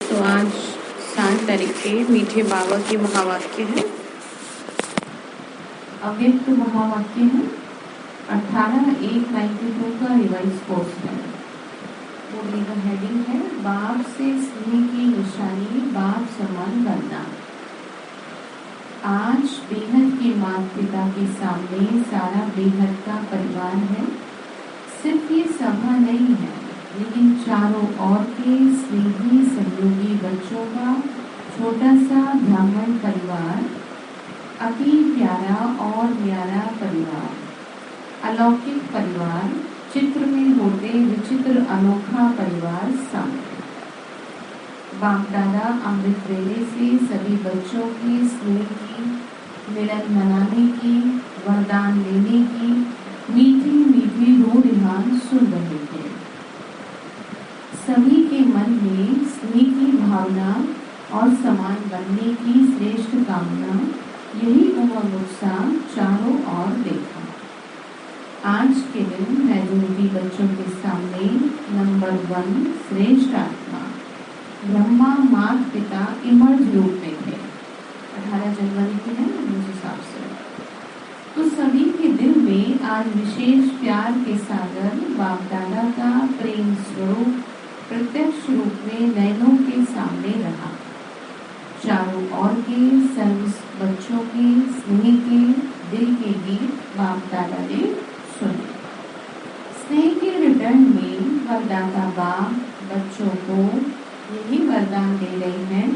तो आज 7 तारीख के मीठे बाबा के महावाक्य हैं। अव्यक्त महावाक्य है 18/1/92 का रिवाइज कोर्स है। बोलने का हेडिंग है बाप से स्नेह की निशानी बाप समान बनना। आज बेहद के माता पिता के सामने सारा बेहद का परिवार है। सिर्फ ये सभा नहीं है, लेकिन चारों ओर के स्नेही सहयोगी बच्चों का छोटा सा ब्राह्मण परिवार, अति प्यारा और न्यारा परिवार, अलौकिक परिवार, चित्र में होते विचित्र अनोखा परिवार सामने। बाप दादा अमृत वेले से सभी बच्चों की स्नेह की, मिलन मनाने की, वरदान लेने की मीठी मीठी रूढ़ियां सुन रहे थे। सभी के मन में स्नेह की भावना और समान बनने की श्रेष्ठ कामना, यही उमंग उत्साह चारों ओर देखा। आज के दिन मेजोरिटी बच्चों के सामने नंबर 1 श्रेष्ठ आत्मा ब्रह्मा माता पिता इमर्ज रूप में थे। 18 जनवरी के हैं उस हिसाब से। तो सभी के दिल में आज विशेष प्यार के सागर बाप दादा का प्रेम स्वरूप प्रत्यक्ष रूप में नयनों के सामने रहा। चारों ओर के सर्व बच्चों के स्नेह के दिल के गीत बाप दादा ने सुने। स्नेह के रिटर्न में वरदाता बाप बच्चों को यही वरदान दे रहे हैं।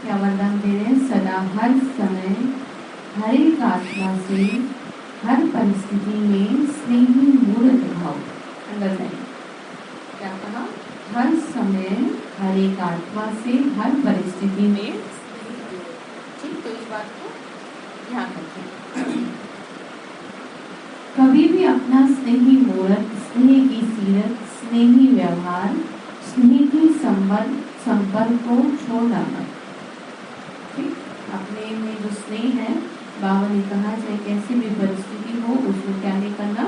क्या वरदान दे रहे हैं? सदा हर समय हर एक आत्मा से हर परिस्थिति में स्नेही मूर्त भाव। अंडरस्टैंड? क्या कहा? हर समय हर एक आत्मा से हर परिस्थिति में। ठीक, तो इस बात को ध्यान रखें। कभी भी अपना स्नेही मूर्त, स्नेह की सीरत, स्नेही व्यवहार, स्नेह की संपर्क को छोड़ना मत। ठीक, अपने में जो स्नेह है, बाबा ने कहा चाहे कैसी भी परिस्थिति हो उसको क्या नहीं करना,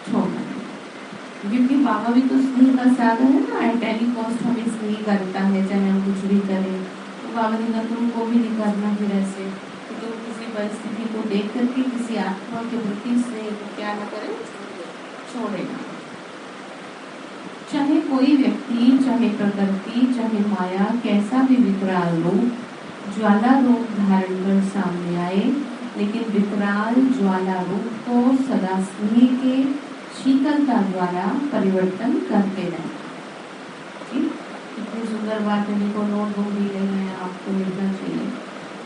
छोड़ना। क्योंकि बाबा भी तो स्नेह का सागर है ना। एट एनी कॉस्ट हमें स्नेह करता है, चाहे हम कुछ भी करें। तो बाबा ने कहा तुमको भी नहीं करना फिर ऐसे। तो तुम किसी परिस्थिति को देख करके किसी आत्मा के प्रति स्नेह को क्या न करें, छोड़ेगा। चाहे कोई व्यक्ति, चाहे प्रकृति, चाहे माया कैसा भी विकराल रूप, ज्वाला रूप धारण कर सामने आए, लेकिन विकराल ज्वाला रूप को सदा स्नेह के शीतलता द्वारा परिवर्तन करते रहे। ठीक, कितनी सुंदर बात है। देखो नोटबुक दी गई है, आपको मिलना चाहिए।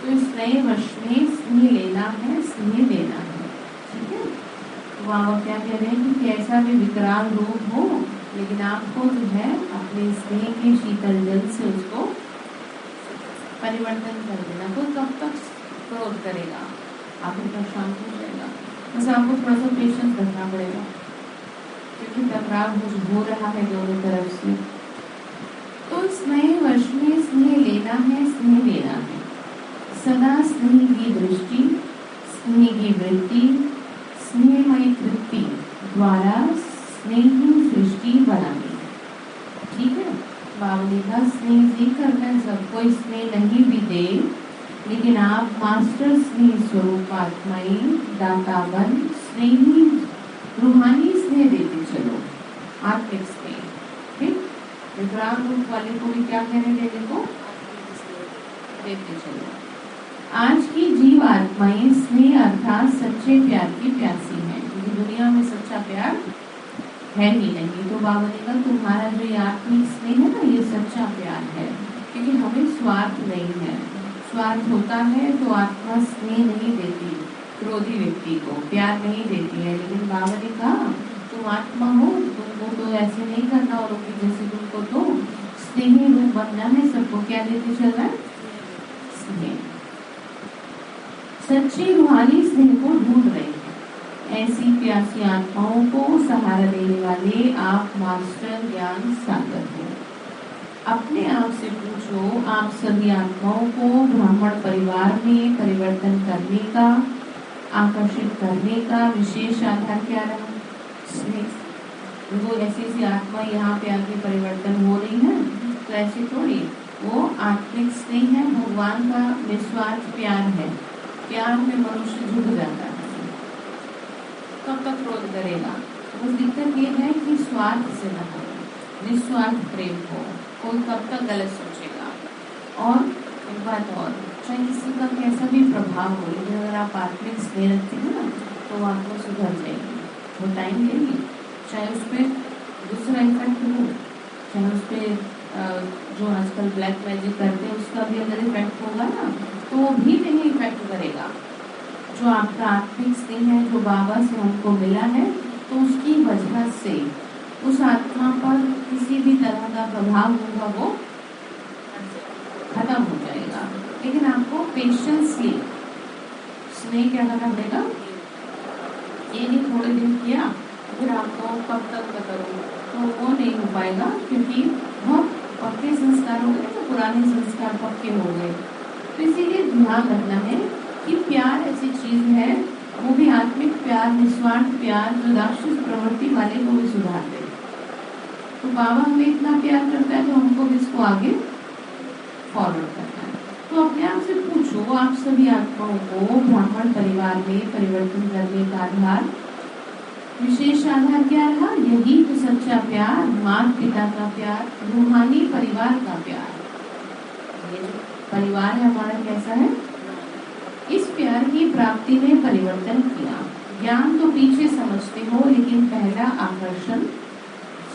तो इस नए वर्ष में स्नेह लेना है, स्नेह देना है। ठीक है, तो बाबा क्या कह रहे हैं कि कैसा भी विकराल रूप हो, लेकिन आपको जो है अपने स्नेह के शीतल जल से उसको परिवर्तन कर देना। तो कब तक क्रोध करेगा, आखिर शांत हो जाएगा। बस आपको थोड़ा सा पेशेंस रखना पड़ेगा, क्योंकि टकराव हो रहा है दोनों तरफ से। तो इस नए वर्ष में स्नेह लेना है, स्नेह देना है। सदा स्नेह की दृष्टि, स्नेह की वृत्ति, स्नेहमयी वृत्ति द्वारा स्नेही सृष्टि बनानी है। ठीक है, बाबा ने कहा स्नेह से करना है। सब कोई स्नेह नहीं भी दे, लेकिन आप मास्टर स्नेह स्वरूप आत्माएं दाता बन स्नेही रूहानी स्नेह देते चलो, आत्मिक स्नेह। ठीक, विकराल रूप वाले को भी क्या कह रहे देने को, देते चलो। आज की जीव आत्माएं स्नेह अर्थात सच्चे प्यार की प्यासी हैं, क्योंकि दुनिया में सच्चा प्यार है ही नहीं। तो बाबा ने कहा तुम्हारा जो ये आत्मिक स्नेह है ना, ये सच्चा प्यार है। क्योंकि हमें स्वार्थ नहीं है। स्वार्थ होता है तो आत्मा स्नेह नहीं देती, क्रोधी व्यक्ति को प्यार नहीं देती है। लेकिन बाबा ने कहा तुम आत्मा हो, तुमको तो ऐसे नहीं करना और जैसे तुमको तो स्नेही रूप बनना है। सबको क्या देते चलना है, स्नेह। सच्ची रूहानी स्नेह को ढूंढ रहे हैं। ऐसी प्यासी आत्माओं को सहारा देने वाले आप मास्टर ज्ञान सागर हो। अपने आप से पूछो, आप सभी आत्माओं को ब्राह्मण परिवार में परिवर्तन करने का, आकर्षित करने का विशेष आधार क्या रहा? स्नेह। वो ऐसी आत्मा यहाँ पे आके परिवर्तन हो रही है, तो ऐसे थोड़ी वो आत्मिक स्नेह है, भगवान का निस्वार्थ प्यार है। प्यार में मनुष्य झुक जाता है। कब तक क्रोध करेगा? बस दिक्कत ये है कि स्वार्थ से न हो, निस्वार्थ प्रेम हो। कोई कब तक गलत सोचेगा? और एक बात और, चाहे किसी का कैसा भी प्रभाव हो, लेकिन अगर आप आत्मिक स्नेह रखते हैं ना, तो वो आपको सुधर जाएगी। वो टाइम लेगी, चाहे उस पर दूसरा इफेक्ट हो, चाहे उस पर जो आजकल ब्लैक मैजिक करते हैं उसका भी अगर इफेक्ट होगा ना, तो वो भी नहीं इफेक्ट करेगा। जो आपका आत्मिक स्नेह है, जो बाबा से हमको मिला है, तो उसकी वजह से उस आत्मा पर किसी भी तरह का प्रभाव होगा वो खत्म हो जाएगा। लेकिन आपको पेशेंसली स्नेह क्या करना पड़ेगा। ये नहीं थोड़े दिन किया फिर आपको कब तक करो, तो वो नहीं हो पाएगा, क्योंकि बहुत पक्के संस्कार हो गए, तो पुराने संस्कार पक्के हो गए। तो इसीलिए ध्यान रखना है कि प्यार ऐसी चीज है, वो भी आत्मिक प्यार, निस्वार्थ प्यार, जो राक्षस प्रवृत्ति वाले को भी सुधार दे। तो बाबा हमें इतना प्यार करता है, तो हमको भी इसको आगे फॉरवर्ड करना है। तो अपने आप से पूछो, आप सभी आत्माओं को ब्राह्मण परिवार में परिवर्तन करने का आधार, विशेष आधार क्या रहा? यही तो सच्चा प्यार, माता पिता का प्यार, रूहानी परिवार का प्यार। ये जो परिवार है हमारा कैसा है? इस प्यार की प्राप्ति ने परिवर्तन किया। ज्ञान तो पीछे समझते हो, लेकिन पहला आकर्षण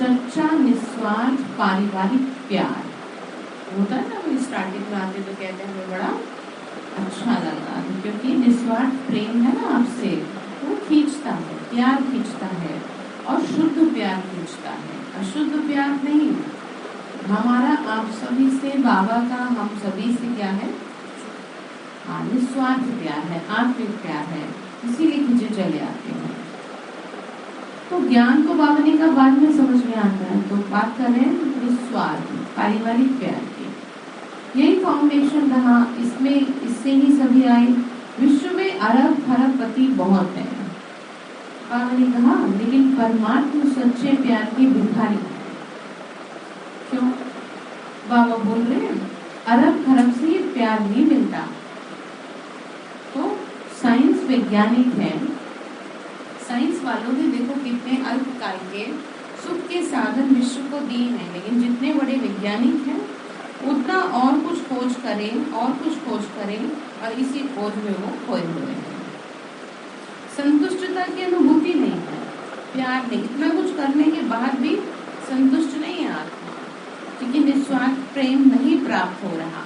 सच्चा निस्वार्थ पारिवारिक प्यार होता है ना। वो स्टार्टिंग में आते तो कहते हैं हमें बड़ा अच्छा लगा, क्योंकि निस्वार्थ प्रेम है ना आपसे, वो खींचता है, प्यार खींचता है, और शुद्ध प्यार खींचता है, अशुद्ध प्यार नहीं। हमारा आप सभी से, बाबा का हम सभी से क्या है? निस्वार्थ प्यार है, आत्मिक प्यार है, इसीलिए खींचे चले आते हैं। तो ज्ञान तो बाबा ने का बाद में समझ में आता है, तो बात कर रहे हैं निस्वार्थ पारिवारिक प्यार की। यही फाउंडेशन रहा, इसमें इससे ही सभी आए। विश्व में अरब खरबपति बहुत है, बाबा ने कहा, लेकिन परमात्मा सच्चे प्यार की भिखारी है। क्यों? बाबा बोल रहे हैं अरब खरब से प्यार नहीं मिलता। तो साइंस वैज्ञानिक है, साइंस वालों ने देखो कितने अल्पकाल के सुख के साधन विश्व को दिए हैं, लेकिन जितने बड़े वैज्ञानिक हैं उतना और कुछ खोज करें, और कुछ खोज करें, और इसी खोज में वो खोए हुए हैं। संतुष्टता की अनुभूति नहीं है, प्यार नहीं, इतना कुछ करने के बाद भी संतुष्ट नहीं है आत्मा, क्योंकि निस्वार्थ प्रेम नहीं प्राप्त हो रहा।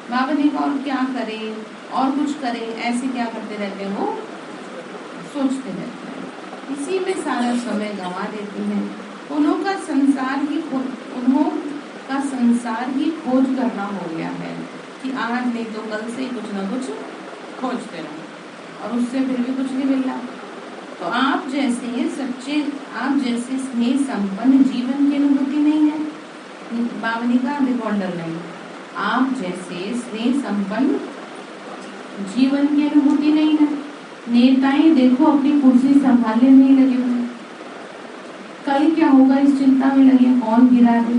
बाबा ने कहा और क्या करें, और कुछ करें, ऐसे क्या करते रहते हो, सोचते रहते हैं, इसी में सारा समय गंवा देते हैं। उन्होंने संसार ही खोज करना हो गया है, कि आज नहीं तो कल से कुछ ना कुछ खोजते रहो, और उससे फिर भी कुछ नहीं मिल रहा। तो आप जैसे सच्चे, आप जैसे स्नेह संपन्न जीवन की अनुभूति नहीं है। बावनी का रिकॉर्डर नहीं, आप जैसे स्नेह संपन्न जीवन की अनुभूति नहीं है। नेताएं देखो अपनी कुर्सी संभालने नहीं लगे हुए, कल क्या होगा इस चिंता में लगे, कौन गिरा दे।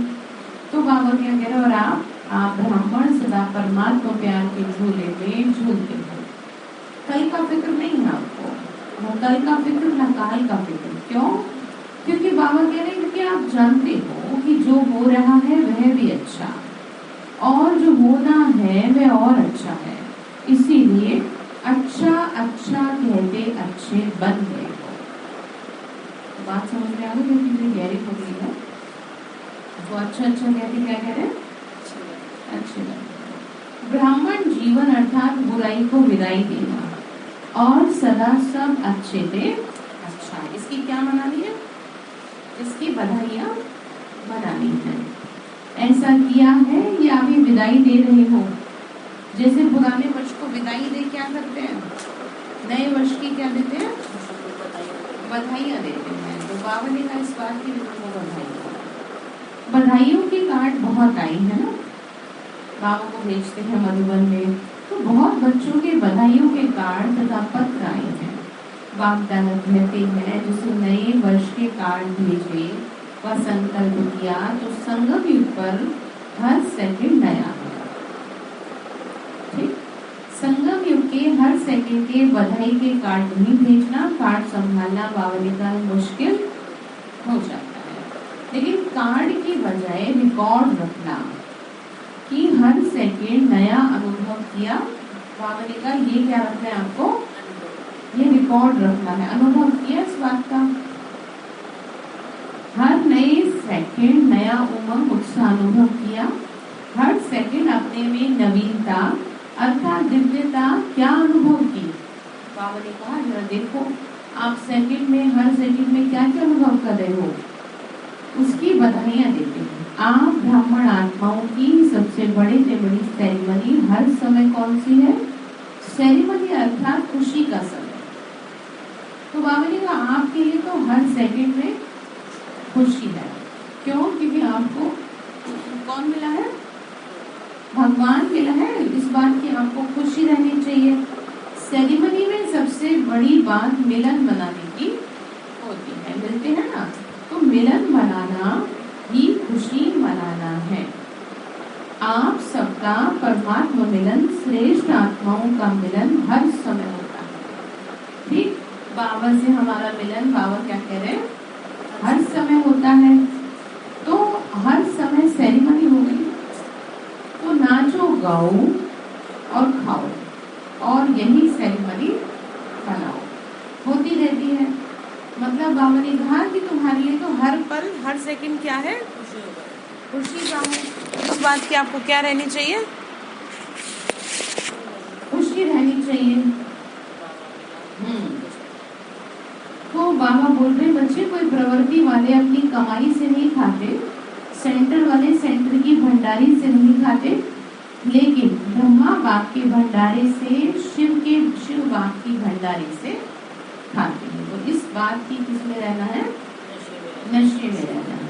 तो बाबा क्या कह रहे, और आप ब्राह्मण सदा परमात्मा प्यार के झूले में झूलते हो। कल का फिक्र नहीं है आपको, न कल का फिक्र न काल का फिक्र। क्यों? क्योंकि बाबा कह रहे हैं कि आप जानते हो कि जो हो रहा है वह भी अच्छा, और जो होना है वह और अच्छा है। इसीलिए अच्छा अच्छा कहते अच्छे बन गए हो। बात समझ में आ गई? कितनी गहरी पकड़ी है। वो अच्छा अच्छा कहते क्या कह रहे हैं? अच्छे बन। ब्राह्मण जीवन अर्थात बुराई को विदाई देना, और सदा सब अच्छे थे अच्छा। इसकी क्या मनानी है? इसकी बधाइयाँ मनानी है। ऐसा किया है या अभी विदाई दे रहे हो? जैसे पुराने वर्ष को विदाई दे क्या करते हैं, नए वर्ष की क्या देते हैं? बधाइयाँ देते हैं। तो बाबा ने कहा इस बात की बधाइयों की कार्ड बहुत आई है ना, बाबा को भेजते हैं मधुबन में, तो बहुत बच्चों के बधाइयों के कार्ड तथा पत्र आए हैं। बाप दादा कहते हैं जिसे नए वर्ष के कार्ड भेजे व संकल्प किया, तो संगम युग पर हर सेकंड नया हर सेकंड के बधाई के कार्ड नहीं भेजना, कार्ड संभालना बावली का मुश्किल हो जाता है। लेकिन कार्ड की बजाय रिकॉर्ड रखना कि हर सेकंड नया अनुभव किया बावली का, ये क्या रखना है आपको, ये रिकॉर्ड रखना है, अनुभव किया इस बात का। हर नए सेकंड नया उमंग उत्साह अनुभव किया, हर सेकंड अपने में नवीनता अर्थात दिव्यता क्या अनुभव की। बाबा ने कहा जरा देखो आप सेकंड में, हर सेकंड में क्या क्या अनुभव कर रहे हो, उसकी बधाइयां देते हैं। आप ब्राह्मण आत्माओं की सबसे बड़ी से बड़ी सेरेमनी हर समय कौन सी है, सेरेमनी अर्थात खुशी का समय। तो बाबा ने कहा आपके लिए तो हर सेकंड में खुशी है। क्यों? क्योंकि आपको कौन मिला है, भगवान मिला है। इस बात की आपको खुशी रहनी चाहिए। सेरेमनी में सबसे बड़ी बात मिलन मनाने की होती है, मिलते हैं ना, तो मिलन मनाना ही खुशी मनाना है। आप सबका परमात्मा मिलन, श्रेष्ठ आत्माओं का मिलन हर समय होता है। ठीक, बाबा से हमारा मिलन, बाबा क्या कह रहे हैं, हर समय होता है। तो हर समय सेरेमनी हो गई, तो नाचो गाओ और खाओ और यही सेरेमनी बनाओ होती रहती है। मतलब बाबा ने कहा कि तुम्हारे लिए तो हर पल हर सेकंड क्या है, खुशी का है। इस बात की आपको क्या रहनी चाहिए, खुशी रहनी चाहिए। तो बाबा बोल रहे बच्चे कोई प्रवृत्ति वाले अपनी कमाई से नहीं खाते, सेंटर वाले सेंटर की भंडारी से नहीं खाते, लेकिन ब्रह्मा बाप के भंडारे से, शिव बाप की भंडारी से खाते हैं। तो इस बात की किसमें रहना है, नशे में रहना है।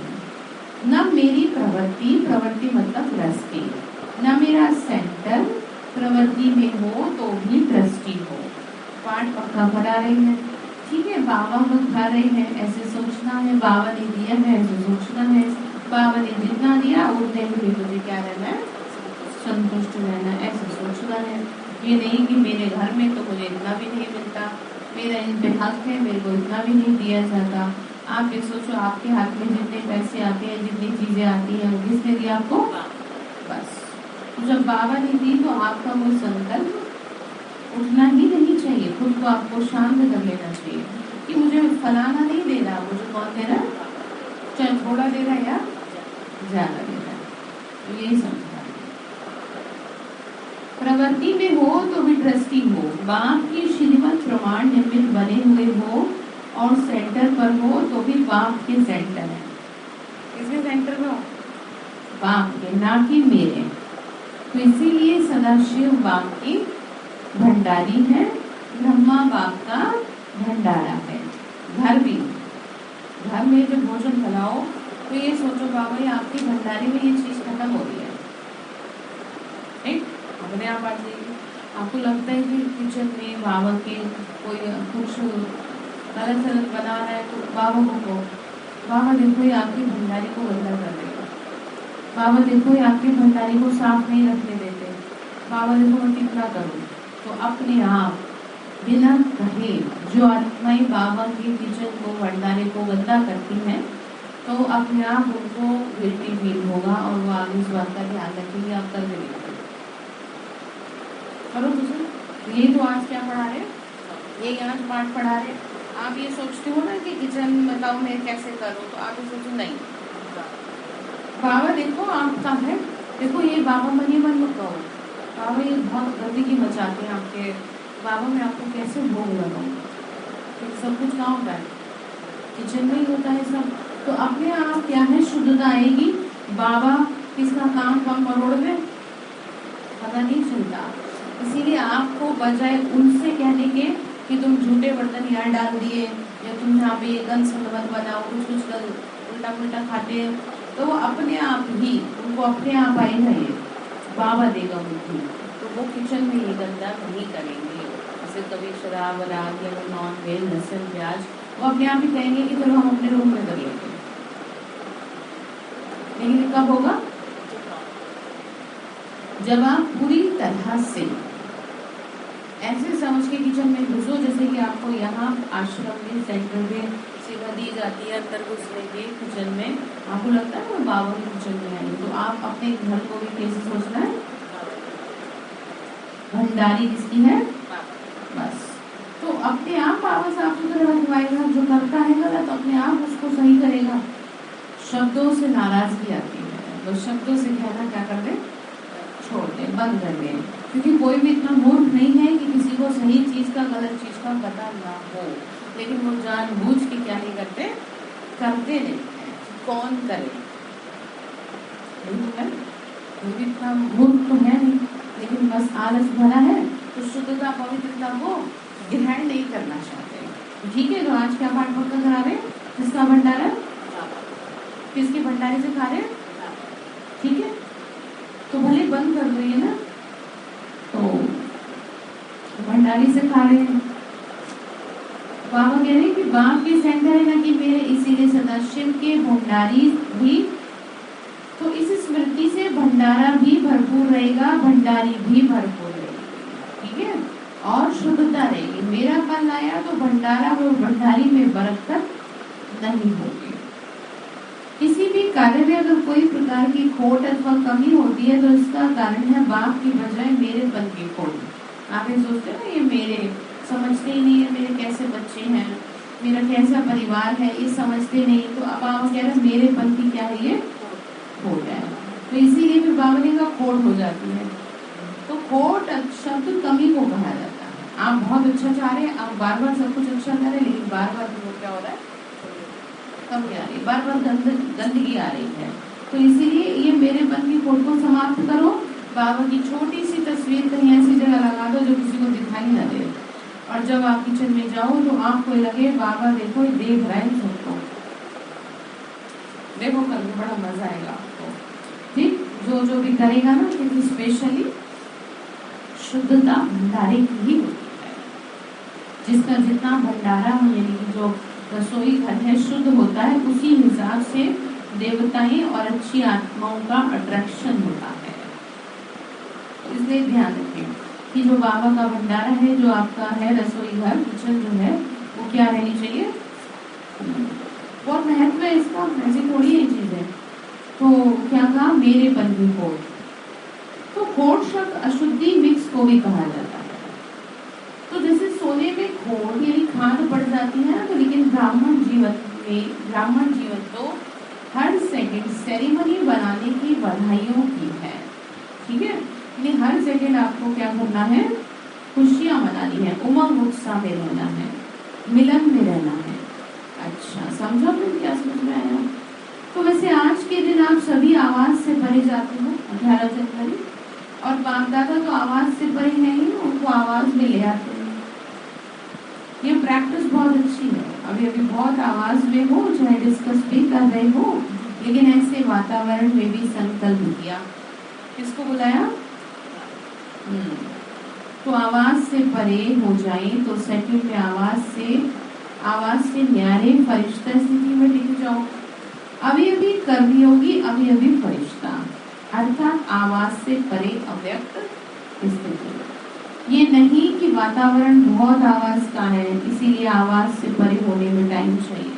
न मेरी प्रवृत्ति, प्रवृत्ति मतलब दृष्टि, न मेरा सेंटर प्रवृत्ति में हो तो भी दृष्टि हो। पाठ पक्का करा रही है, ठीक है। बाबा लोग खा रहे हैं, ऐसे सोचना है, बाबा ने दिया है ऐसे सोचना है, बाबा ने जितना दिया उतने में मुझे क्या रहना है, संतुष्ट रहना, ऐसे सोचना है। ये नहीं कि मेरे घर में तो मुझे इतना भी नहीं मिलता, मेरा इन पे हक है, मेरे को इतना भी नहीं दिया जाता। आप ये सोचो आपके हाथ में जितने पैसे आते हैं, जितनी चीजें आती हैं, वो किसने दिया आपको, बस। तो जब बाबा ने दी तो आपका वो संकल्प उठना ही नहीं चाहिए, खुद को आपको शांत कर लेना चाहिए कि मुझे फलाना नहीं दे रहा, मुझे कौन दे रहा, चाहे थोड़ा दे रहा है या ज्यादा दे रहा है, तो यही समझना। प्रवृत्ति में हो तो भी दृष्टि हो, बाप की श्रीमत प्रमाण निमित्त बने हुए हो और सेंटर पर हो तो भी बाप के सेंटर है। किसके सेंटर में हो, बाप के, ना कि मेरे। तो इसीलिए सदाशिव बाप की भंडारी है, ब्रह्मा बाप का भंडारा है। घर भी, घर में जब भोजन बनाओ तो ये सोचो बाबा ये आपकी भंडारी में ये चीज खत्म हो रही है, ठीक, अपने आप बांट देगी। आपको लगता है कि किचन में बाबा के कोई कुछ गलत सलत बना रहा है तो बाबा को कहो, बाबा देखो ये आपकी भंडारी को गंदा कर देगा, बाबा देखो ये आपकी भंडारी को साफ नहीं रखने देते, बाबा देखो मैं कितना करूँ। तो अपने आप बिना कहे जो आत्माएं बाबा के किचन को, भंडारे को गंदा करती हैं, तो अपने आप उनको गिल्टी फील होगा और वो आगे इस बात का ध्यान रखेंगे आप कर देंगे। करो दूसरे, ये तो आज क्या पढ़ा रहे, ये आज पाठ पढ़ा रहे। आप ये सोचते हो ना कि किचन बताओ मैं कैसे करूँ, तो आप ये सोचो नहीं, बाबा देखो आपका है, देखो ये बाबा मन ही मन मत कहो, बाबा ये बहुत गंदगी मचाते हैं आपके, बाबा मैं आपको कैसे भोग लगाऊँ, सब कुछ कहाँ होता है, किचन में ही होता है सब। तो अपने आप क्या है, शुद्धता आएगी। बाबा किसका काम कम मरोड़ में पता नहीं चलता। इसीलिए आपको बजाय उनसे कहने के कि तुम झूठे बर्तन यहाँ डाल दिए या तुम यहाँ पे ये गंद मत बनाओ, कुछ उल्टा पुल्टा खाते हैं, तो वो अपने आप ही उनको अपने आप आएगा, ये बाबा देगा बुद्धि, तो वो किचन में ये गंदा नहीं करेंगे। जैसे कभी शराब वराब या नॉन वेज लहसुन प्याज, वो अपने आप ही कहेंगे कि चलो हम अपने रूम में कर लेते हैं। लेकिन कब होगा, जब आप पूरी तरह से ऐसे समझ के किचन में घुसो जैसे कि आपको यहाँ आश्रम में सेंटर में सेवा दी जाती है। अंदर घुसने के किचन में आपको लगता है मैं बाबा के किचन में आई, तो आप अपने घर को भी कैसे सोचना है, भंडारी किसकी है, बस। तो अपने आप बाबा साफ सुथरा रखवाएगा, जो करता है गलत अपने आप उसको सही करेगा। शब्दों से नाराजगी आती है, तो शब्दों से कहना क्या कर दे, छोड़ दे, बंद कर दे, क्योंकि कोई भी इतना मूर्ख नहीं है कि किसी को सही चीज का गलत चीज का पता ना हो, लेकिन वो जानबूझ के क्या नहीं करते, करते नहीं है। कौन करे, कोई भी इतना मूर्ख तो है नहीं, लेकिन बस आलस भरा है, तो शुद्धता पवित्रता को ग्रहण नहीं करना चाहते। ठीक है, तो आज क्या पाठ पक्का करा रहे, किसका भंडारा, किसके भंडारे से खा रहे, ठीक है, तो भले बंद कर दो ये ना, तो भंडारी से खा रहे हैं। बाबा कह रहे हैं कि बाप के सेंटर है ना कि मेरे, इसीलिए सदा शिव के भंडारी भी, तो इस स्मृति से भंडारा भी भरपूर रहेगा, भंडारी भी भरपूर रहेगी, ठीक है, और शुद्धता रहेगी। मेरा कल आया तो भंडारा और भंडारी में बरकत नहीं होगी। किसी भी कार्य में अगर कोई प्रकार की खोट अथवा कमी होती है तो इसका कारण है बाप की बजाय मेरेपन की खोट। आप ये सोचते हो ये मेरे, समझते ही नहीं है मेरे कैसे बच्चे हैं, मेरा कैसा परिवार है, ये समझते नहीं। तो अब आप कह रहे मेरेपन की क्या है, ये खोट है। तो इसीलिए फिर बाबा ने कहा खोट हो जाती है। तो खोट शब्द कमी को कहा जाता है। आप बहुत अच्छा चाह रहे हैं, आप बार बार सब कुछ अच्छा कर रहे हैं, लेकिन बार बार क्या हो रहा है, कमी आ रही, बार बार गंदगी आ रही है। तो इसीलिए ये मेरे मन की खोट को समाप्त करो। बाबा की छोटी सी तस्वीर कहीं ऐसी जगह लगा दो जो किसी को दिखाई ना दे, और जब आप किचन में जाओ तो आपको लगे बाबा देखो देख रहे हैं सबको, देखो कल बड़ा मजा आएगा आपको। ठीक, जो जो भी करेगा ना, क्योंकि स्पेशली शुद्धता भंडारे की ही होती है। जिसका जितना भंडारा यानी कि जो रसोई घर है शुद्ध होता है, उसी हिसाब से देवताएं और अच्छी आत्माओं का अट्रैक्शन होता है। इसलिए ध्यान रखें कि जो बाबा का भंडारा है, जो आपका है रसोई घर किचन जो है, वो क्या रहनी चाहिए, बहुत महत्व है इसका, ऐसी थोड़ी ये चीज है। तो क्या कहा, मेरे पन की खोट। तो खोट शब्द अशुद्धि मिक्स को भी कहा जाता है। तो जैसे सोने में खोट यानी खाद पड़ जाती है ना, तो लेकिन ब्राह्मण जीवन तो हर सेकंड सेरेमनी बनाने की बधाइयों की है, ठीक है, यानी हर सेकंड आपको क्या करना है, खुशियां मनानी है, उमंग उत्साह में रहना है, मिलन में रहना है। अच्छा, समझो फिर क्या समझ में आया। तो वैसे आज के दिन आप सभी आवाज से परे जाते हो 18 जनवरी, और बाप दादा तो आवाज से परे नहीं, उनको आवाज में ले आते हैं। ये प्रैक्टिस बहुत अच्छी है। अभी अभी बहुत आवाज में हो, चाहे डिस्कस भी कर रहे हो, लेकिन ऐसे वातावरण में भी संकल्प किया, किसको बुलाया, तो आवाज से परे हो जाए, तो सेकंड में आवाज से न्यारे फरिश्ता स्थिति में टिक जाओ। अभी अभी कर्मी होगी, अभी अभी फरिश्ता, अर्थात आवाज से परे अव्यक्त स्थिति। ये नहीं कि वातावरण बहुत आवाज का है इसीलिए आवाज से परे होने में टाइम चाहिए।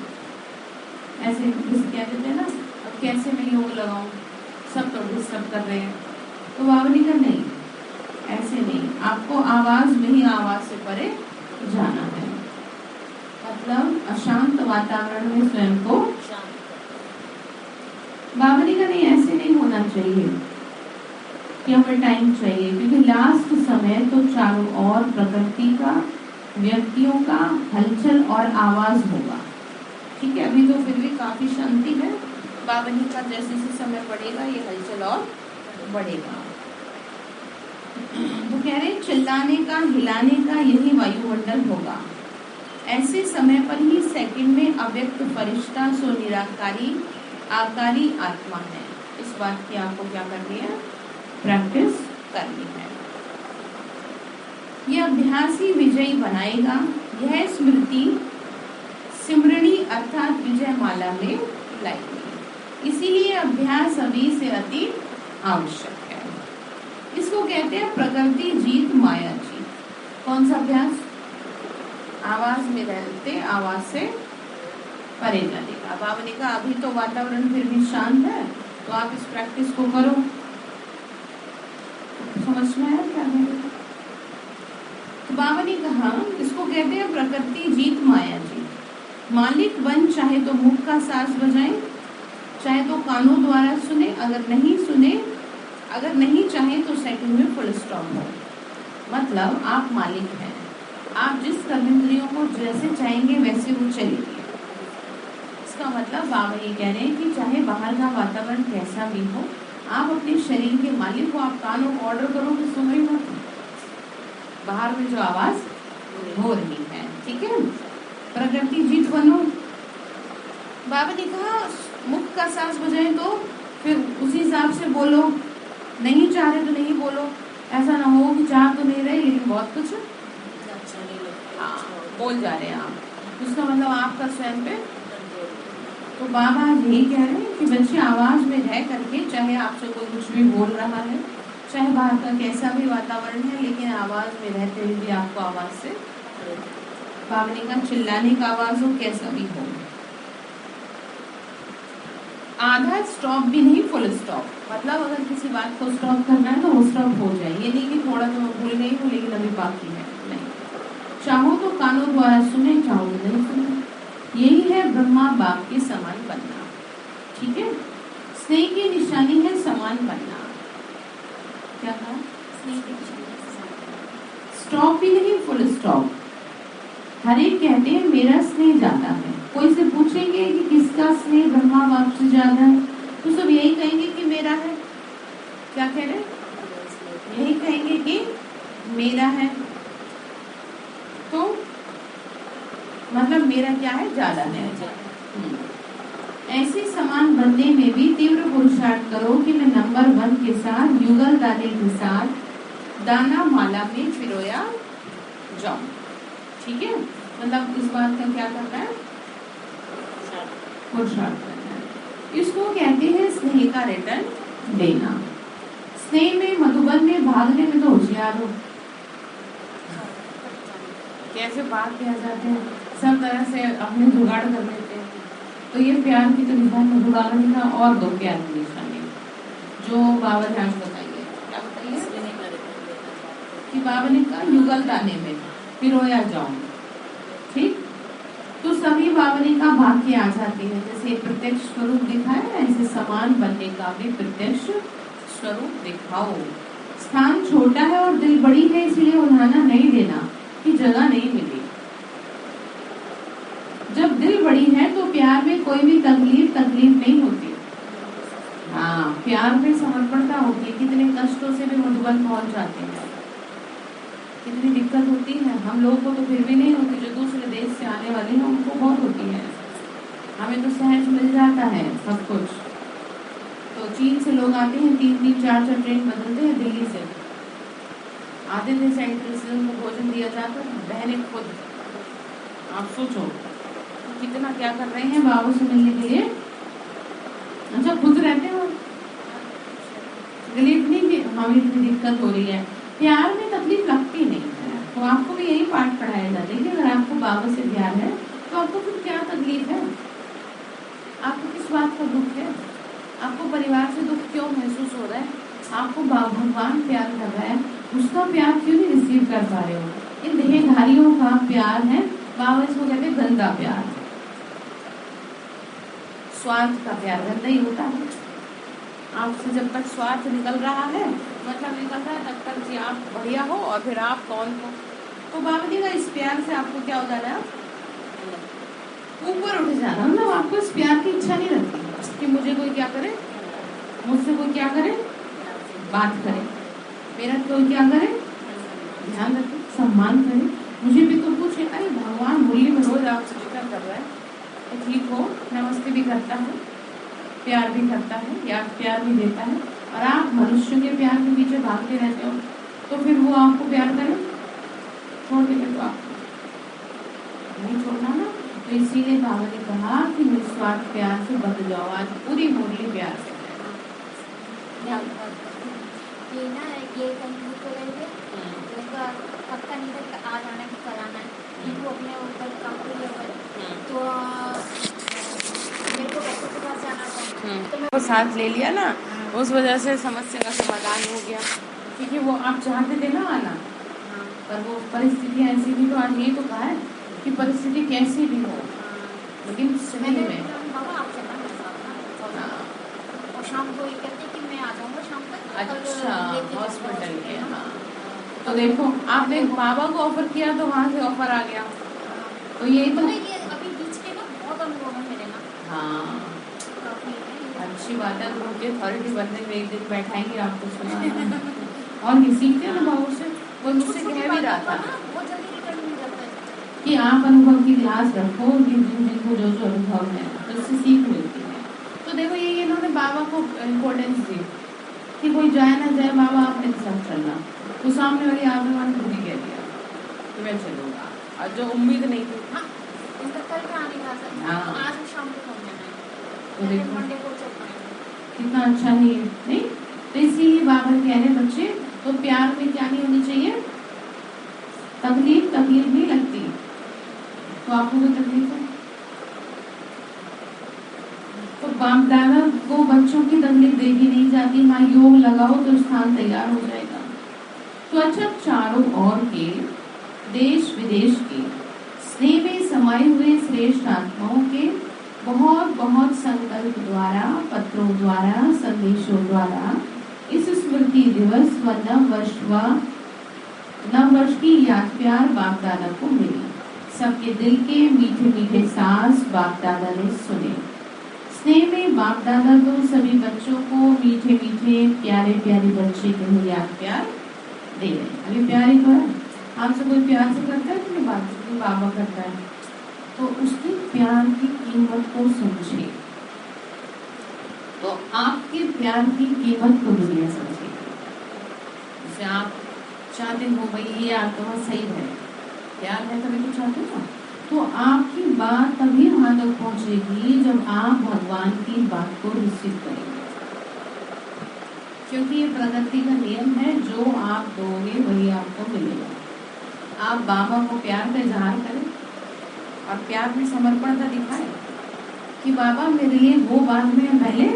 ऐसे किसी कह देते हैं ना, अब कैसे मैं योग लगाऊं, सब तो डिस्टर्ब कर रहे हैं, तो बाबा ने कहा नहीं, ऐसे नहीं, आपको आवाज में ही आवाज से परे जाना है। मतलब अशांत वातावरण में स्वयं को बाबा ने कहा नहीं, ऐसे नहीं होना चाहिए कि हमें टाइम चाहिए, क्योंकि लास्ट समय तो चारों ओर प्रकृति का, व्यक्तियों का हलचल और आवाज होगा। ठीक है, अभी तो फिर भी काफी शांति है। बाबा ने कहा जैसे जैसे समय बढ़ेगा ये हलचल और बढ़ेगा। तो कह रहे चिल्लाने का, हिलाने का यही वायुमंडल होगा। ऐसे समय पर ही सेकंड में अव्यक्त फरिश्ता सो निराकारी आकारी आत्मा है। इस बात की आपको क्या करनी है, प्रैक्टिस करनी है। यह अभ्यास ही विजयी बनाएगा। यह स्मृति सिमरणी अर्थात विजय माला में लाएगी। इसीलिए अभ्यास अभी से अति आवश्यक है। इसको कहते हैं प्रकृति जीत माया जीत। कौन सा अभ्यास? आवाज में रहते आवाज से परे जाने का। बाबा ने कहा अभी तो वातावरण फिर भी शांत है, तो आप इस प्रैक्टिस को करो। समझ में आया क्या है? तो बाबा ने कहा इसको कहते हैं प्रकृति जीत माया जीत। मालिक बन चाहे तो मुख का साज बजाए, चाहे तो कानों द्वारा सुने, अगर नहीं चाहे तो सेकंड में फुल स्टॉप हो। मतलब आप मालिक हैं, आप जिस कर्मेंद्रियों को जैसे चाहेंगे वैसे वो चलेगी। इसका मतलब बाबा ये कह रहे हैं कि चाहे बाहर का वातावरण कैसा भी हो, आप अपने शरीर के मालिक हो। आप कानों को ऑर्डर करो कि सुनो ही मत, बाहर में जो आवाज हो रही है, ठीक है। प्रकृति जीत बनो। बाबा ने कहा मुख का सांस बजाए तो फिर उसी हिसाब से बोलो, नहीं चाह रहे तो नहीं बोलो। ऐसा ना हो कि चाह तो नहीं रहे लेकिन बहुत कुछ बोल जा रहे हैं आप, उसका मतलब आपका स्वयं पे। तो बाबा यही कह रहे हैं कि बच्चे आवाज में रह करके, चाहे आपसे कोई कुछ भी बोल रहा है, चाहे बाहर का कैसा भी वातावरण है, लेकिन आवाज में रहते हुए भी आपको आवाज से, बाबा ने कहा चिल्लाने का आवाज हो कैसा भी हो, आधा स्टॉप भी नहीं फुल स्टॉप। मतलब अगर किसी बात को स्टॉप करना है तो वो स्टॉप हो जाए, ये नहीं कि थोड़ा तो मैं भूल गई हूँ लेकिन अभी बाकी है, नहीं। चाहो तो कानों द्वारा सुने, चाहो तो नहीं सुने। यही है ब्रह्मा बाप के समान बनना, ठीक है। स्नेह की निशानी है समान बनना। क्या कहा? स्टॉप भी नहीं फुल स्टॉप। हर एक कहते हैं मेरा स्नेह ज्यादा है। कोई से पूछेंगे कि किसका स्नेह ब्रह्मा बाप से ज्यादा है, तो सब यही कहेंगे कि मेरा है। क्या कह रहे? यही कहेंगे कि मेरा है। तो मतलब मेरा क्या है? ज्यादा है। ऐसे समान बनने में भी तीव्र पुरुषार्थ करो कि मैं नंबर 1 के साथ युगल दाने के साथ दाना माला में पिरोया जाऊं, ठीक है। मतलब इस बात का क्या करना है? पुरुषार्थ करना है। इसको कहते हैं स्नेह का रिटर्न देना। स्नेह में मधुबन में भागने में तो होशियार हो, कैसे भाग के आ जाते हैं, सब तरह से अपने जुगाड़ कर लेते हैं। तो ये प्यार की तो निशानी जुगाड़ने का और दो प्यार की निशानी जो बाबा ध्यान बताइए। क्या बताइए? कि बाबा ने कहा युगल दाने में पिरोया जाऊं, ठीक। तो सभी बाबा ने कहा भाग के आ जाते हैं। जैसे प्रत्यक्ष स्वरूप दिखाए, ऐसे समान बनने का भी प्रत्यक्ष स्वरूप दिखाओ। स्थान छोटा है और दिल बड़ी है, इसलिए उल्हाना नहीं देना कि जगह नहीं मिली। जब दिल बड़ी है तो प्यार में कोई भी तकलीफ नहीं होती। हाँ, प्यार में समर्पणता होती है। कितने कष्टों से भी मधुबन पहुंच जाते हैं, कितनी दिक्कत होती है। हम लोगों को तो फिर भी नहीं होती, जो दूसरे देश से आने वाले हैं उनको बहुत होती है। हमें तो सहज मिल जाता है सब कुछ। तो चीन से लोग आते हैं, 3-3, 4-4 ट्रेन बदलते हैं दिल्ली से आते थे सेंट्रल से, उनको भोजन दिया जाता है। बहने खुद, आप सोचो तो कितना क्या कर रहे हैं बाबू से मिलने के लिए। अच्छा, खुद रहते हो गली, इतनी हमें इतनी दिक्कत हो रही है। प्यार में तकलीफ लगती नहीं है। तो आपको भी यही पाठ पढ़ाया जाता है कि अगर आपको बाबा से प्यार है तो आपको फिर क्या तकलीफ है, आपको किस बात का दुख है, आपको परिवार से दुख क्यों महसूस हो रहा है, आपको भगवान प्यार कर रहा है, उसका प्यार क्यों नहीं रिसीव कर पा रहे हो। इन देहधारियों का प्यार है, बाबा इसको कहते हैं गंदा प्यार। स्वार्थ का प्यार गंदा ही होता है। आपसे जब तक स्वार्थ निकल रहा है, मतलब निकल रहा है, तब तक जी आप बढ़िया हो और फिर आप कौन हो। तो बाबा जी का इस प्यार से आपको क्या हो जाना है? ऊपर उठ जाना। मतलब आपको इस प्यार की इच्छा नहीं रहती कि मुझे कोई क्या करे, मुझसे कोई क्या करे, बात करे, मेरा कोई क्या करे, ध्यान रखे, सम्मान करे, मुझे भी तो पूछे। अरे भगवान मुरली में रोज आपसे जिक्र कर रहा है, तो ठीक हो, नमस्ते भी करता है, प्यार भी करता है, याद प्यार भी देता है, और आप मनुष्य के प्यार के पीछे भागते रहते हो, तो फिर वो आपको प्यार करे, छोड़ देंगे तो आपको नहीं छोड़ना ना। तो इसीलिए बाबा ने कहा कि निस्वार्थ प्यार से बंध जाओ। आज पूरी मुरली प्यार से ये ना ये कहीं दूर को गए थे तो उसका पक्का नहीं था कि आज आना कि कल आना है, वो अपने ऊपर काम कर लिया तो मेरे को बच्चों के पास जाना था तो मैं वो साथ ले लिया ना, उस वजह से समस्या का समाधान हो गया। क्योंकि वो आप चाहते थे ना आना, पर वो परिस्थितियाँ ऐसी थी। तो आज ये तो कहा है कि परिस्थिति कैसी भी हो, लेकिन सही मैंने में बाबा आपसे ना और शाम को ये कहते कि मैं आ जाऊँगा शाम तक। अच्छा हॉस्पिटल के, हाँ। तो देखो आपने बाबा को ऑफर किया तो वहाँ से ऑफर आ गया। तो यही तो ये अभी बीच में ना बहुत अनुभव है मेरे ना। हाँ अच्छी बात है। ग्रुप की अथॉरिटी बनने में एक दिन बैठाएंगे आपको सुनाना। और ये सीखते हैं ना बाबू से। वो मुझसे कह भी रहा था बहुत जल्दी रिटर्न मिल जाता है कि आप अनुभव की क्लास रखो, जिनको जो जो अनुभव है तो उससे सीख मिलती है। तो देखो ये इन्होंने बाबा को इम्पोर्टेंस दी कि कोई जाए ना जाए, बाबा आपने साथ चलना। तो सामने वाली आगे खुद ही कह दिया कि मैं चलूंगा, और जो उम्मीद नहीं थी। हाँ इनका कल का आने का सर हाँ। तो आज शाम को पहुँच जाना तो है, देखो मंडे को चल पाएंगे। कितना अच्छा नहीं है, नहीं? तो इसीलिए बाबा कह रहे हैं बच्चे, तो प्यार में क्या नहीं होनी चाहिए, तकलीफ नहीं लगती। तो आपको कोई तकलीफ है तो बाप दादा को बच्चों की तकलीफ देखी नहीं जाती। हाँ योग लगाओ तो स्थान तैयार हो जाएगा। तो अच्छा, चारों ओर के देश विदेश के स्नेह में समाये हुए श्रेष्ठ आत्माओं के बहुत बहुत संकल्प द्वारा, पत्रों द्वारा, संदेशों द्वारा इस स्मृति दिवस व नव वर्ष की याद प्यार बाप दादा को मिली। सबके दिल के मीठे मीठे सांस बाप दादा ने सुने। स्नेह में बाप दादा तो सभी बच्चों को मीठे मीठे प्यारे प्यारे बच्चे के लिए याद प्यार दे रहे। अभी प्यारे को आपसे कोई प्यार से करता है कि बात बाबा करता है, तो उसकी प्यार की कीमत को समझे। तो आपके प्यार की कीमत को दुनिया समझे। जैसे आप चाहते हो भाई ये आत्मा सही है, प्यार है तभी तो चाहते हो ना। तो आपकी बात तभी वहां तक पहुंचेगी जब आप भगवान की बात को रिसीव करेंगे। क्योंकि ये प्रकृति का नियम है, जो आप दोगे वही आपको मिलेगा। आप बाबा को प्यार का इजहार करें और प्यार में समर्पणता दिखाएं कि बाबा मेरे लिए वो बात में पहले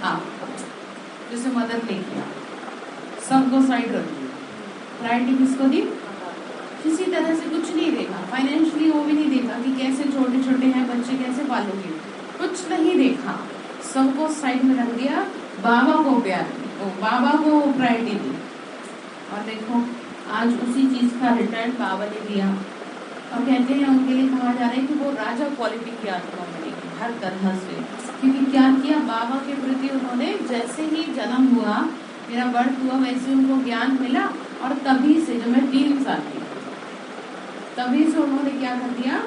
आप, जैसे मदद नहीं किया, सबको साइड रख दिया, प्रायोरिटी किसको दी, किसी तरह से कुछ नहीं देखा, फाइनेंशियली वो भी नहीं देखा कि कैसे छोटे छोटे हैं बच्चे कैसे पालोगे, कुछ नहीं देखा, सबको साइड में रख दिया, बाबा को प्यार तो बाबा को प्रायोरिटी दी। और देखो आज उसी चीज का रिटर्न बाबा ने दिया। और कहते हैं उनके लिए कहा जा रहा है कि वो राजा क्वालिटी की आत्मा बनेगी हर तरह से। क्योंकि क्या किया बाबा के प्रति उन्होंने, जैसे ही जन्म हुआ, मेरा बर्थ हुआ, वैसे उनको ज्ञान मिला। और तभी से, जब मैं 3 साल की, तभी से उन्होंने क्या कर दिया,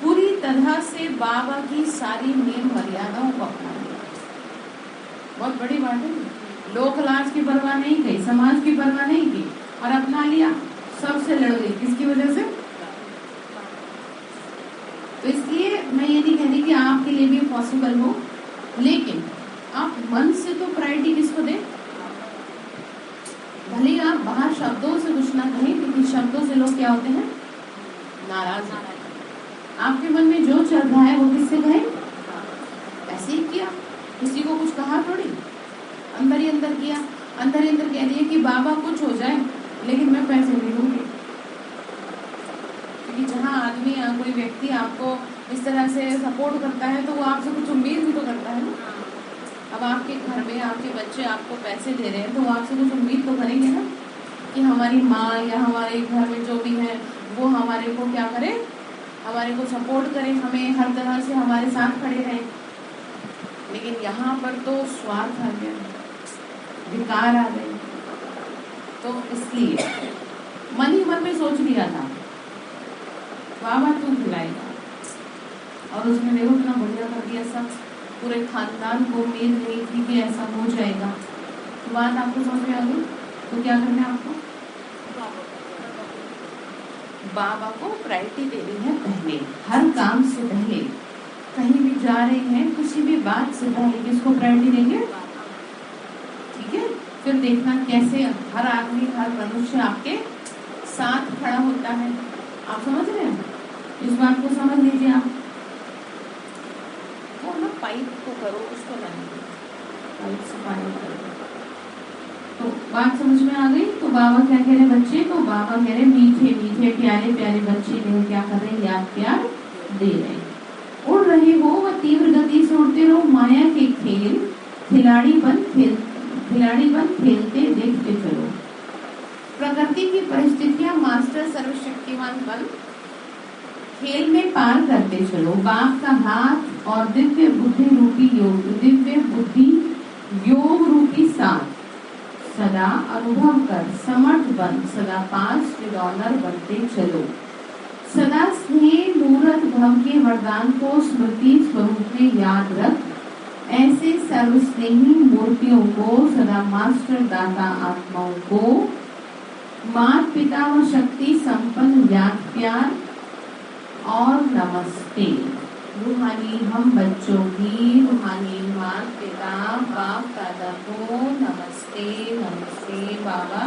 पूरी तरह से बाबा की सारी नियम मर्यादाओं को अपना लिया। बहुत बड़ी बात है। लोक लाज की परवाह नहीं की, समाज की परवाह नहीं की, और अपना लिया, सबसे लड़ गई। किसकी वजह से? तो इसलिए मैं ये नहीं कह रही कि आपके लिए भी पॉसिबल हो, लेकिन आप मन से तो प्रायोरिटी किसको दें। भले ही आप बाहर शब्दों से कुछ ना कहें, क्योंकि शब्दों से लोग क्या होते हैं, नाराज। आपके मन में जो चल रहा है वो किससे कहें, ऐसे ही किया, किसी को कुछ कहा थोड़ी, अंदर ही अंदर किया, अंदर ही अंदर कह दिया कि बाबा कुछ हो जाए लेकिन मैं पैसे नहीं दूंगी। क्योंकि जहाँ आदमी या कोई व्यक्ति आपको इस तरह से सपोर्ट करता है तो वो आपसे कुछ उम्मीद भी तो करता है ना। अब आपके घर में आपके बच्चे आपको पैसे दे रहे हैं तो वो आपसे कुछ उम्मीद तो करेंगे ना, कि हमारी माँ या हमारे घर में जो भी है वो हमारे को क्या करे, हमारे को सपोर्ट करे, हमें हर तरह से हमारे साथ खड़े रहें। लेकिन यहाँ पर तो स्वार्थ आ गया, विकार आ गए। तो इसलिए मन ही मन में सोच लिया था बाबा तू खिलाएगा, और उसने देखो इतना बढ़िया कर दिया। सब पूरे खानदान को उम्मीद नहीं थी कि ऐसा हो जाएगा। तो बात आपको समझ में आ गई। तो क्या करना है आपको, बाबा को प्रायोरिटी देनी है पहले, हर काम से पहले। कहीं भी जा रहे हैं, किसी भी बात से पहले किसको प्रायोरिटी देंगे, ठीक है। फिर देखना कैसे हर आदमी, हर मनुष्य आपके साथ खड़ा होता है। आप समझ रहे हैं? इस बात को समझ लीजिए आप। वो ना पाइप को करो, उसको रहने दो, पाइप से पानी करो। तो बात समझ में आ गई? तो बाबा क्या कह रहे बच्चे? तो बाबा कह रहे मीठे मीठे प्यारे प्यारे बच्चे ने क्या कर रहे हैं? याद प्यार दे रहे। उड़ रहे हो व तीव्र गति से उड़ते रहो, माया के खेल खिलाड़ी बन खेलते देखते चलो। प्रकृति की परिस्थितियां मास्टर सर्वशक्तिमान बन खेल में पार करते चलो। बाप का हाथ और दिव्य बुद्धि योग रूपी साथ सदा अनुभव कर समर्थ बन सदा पास विद ऑनर बनते चलो। सदा स्नेह मूर्त भव के वरदान को स्मृति स्वरूप में याद रख। ऐसे सर्वस्नेही मूर्तियों को सदा मास्टर दाता आत्माओं को माता पिता व शक्ति संपन्न याद प्यार और नमस्ते। रूहानी हम बच्चों की रूहानी माता पिता बाप दादा को नमस्ते नमस्ते बाबा।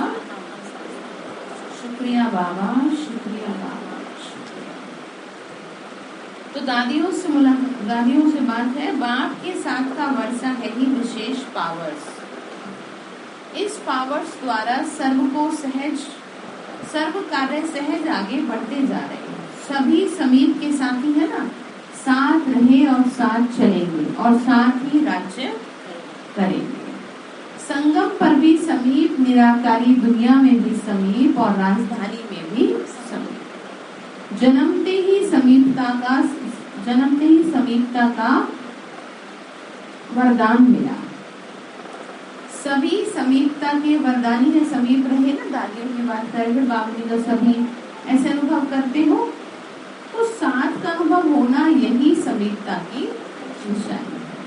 शुक्रिया बाबा, शुक्रिया बाबा, शुक्रिया। तो दादियों से बात है। बाप के साथ का वर्षा है ही विशेष पावर्स। इस पावर्स द्वारा सर्व कार्य सहज आगे बढ़ते जा रहे हैं। सभी समीप के साथी है ना, साथ रहे और साथ चलेंगे और साथ ही राज्य करेंगे। संगम पर भी समीप, निराकारी दुनिया में भी समीप और राजधानी में भी समीप। जन्मते ही समीपता का वरदान मिला। सभी समीपता के वरदानी है। समीप रहे ना, दादियों की बात करें बाबू का सभी ऐसे अनुभव करते हो तो साथ का अनुभव होना यही समीपता की निशानी है।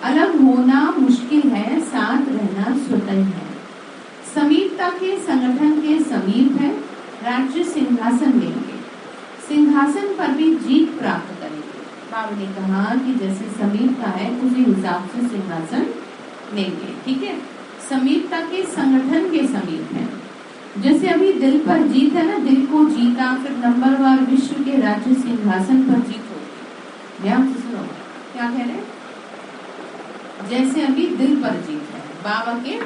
अलग होना मुश्किल है, साथ रहना स्वतंत्र है। समीपता के संगठन के समीप है, राज्य सिंहासन लेंगे, सिंहासन पर भी जीत प्राप्त करेंगे। बाबू ने कहा कि जैसे समीपता है उसी हिसाब से सिंहासन लेंगे। ठीक है, समीपता के संगठन के समीप है। जैसे अभी दिल पर जीत है ना, दिल को जीता, फिर नंबरवार विश्व के राज्य सिंहासन पर जीत होगी। ध्यान से सुनो क्या कह रहे। जैसे अभी दिल पर जीत है बाबा के,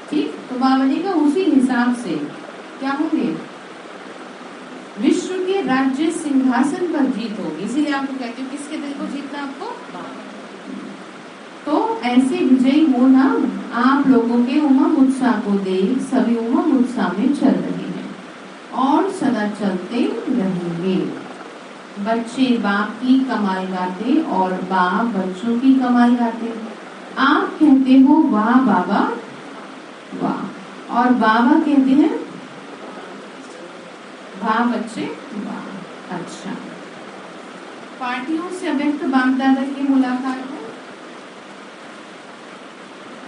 ठीक, तो बाबा जी का उसी हिसाब से क्या होंगे? विश्व के राज्य सिंहासन पर जीत होगी। इसीलिए आपको कहती हूँ किसके दिल को जीतना आपको? तो ऐसे विजयी होना आप लोगों के उमंग उत्साह को देख सभी उमंग उत्साह में चल रहे हैं और सदा चलते रहेंगे। बच्चे बाप की कमाल गाते और बाप बच्चों की कमाल गाते। आप कहते हो वाह बाबा वाह, और बाबा कहते हैं वाह बच्चे वाह। अच्छा, पार्टियों से अव्यक्त बाप दादा की मुलाकात है।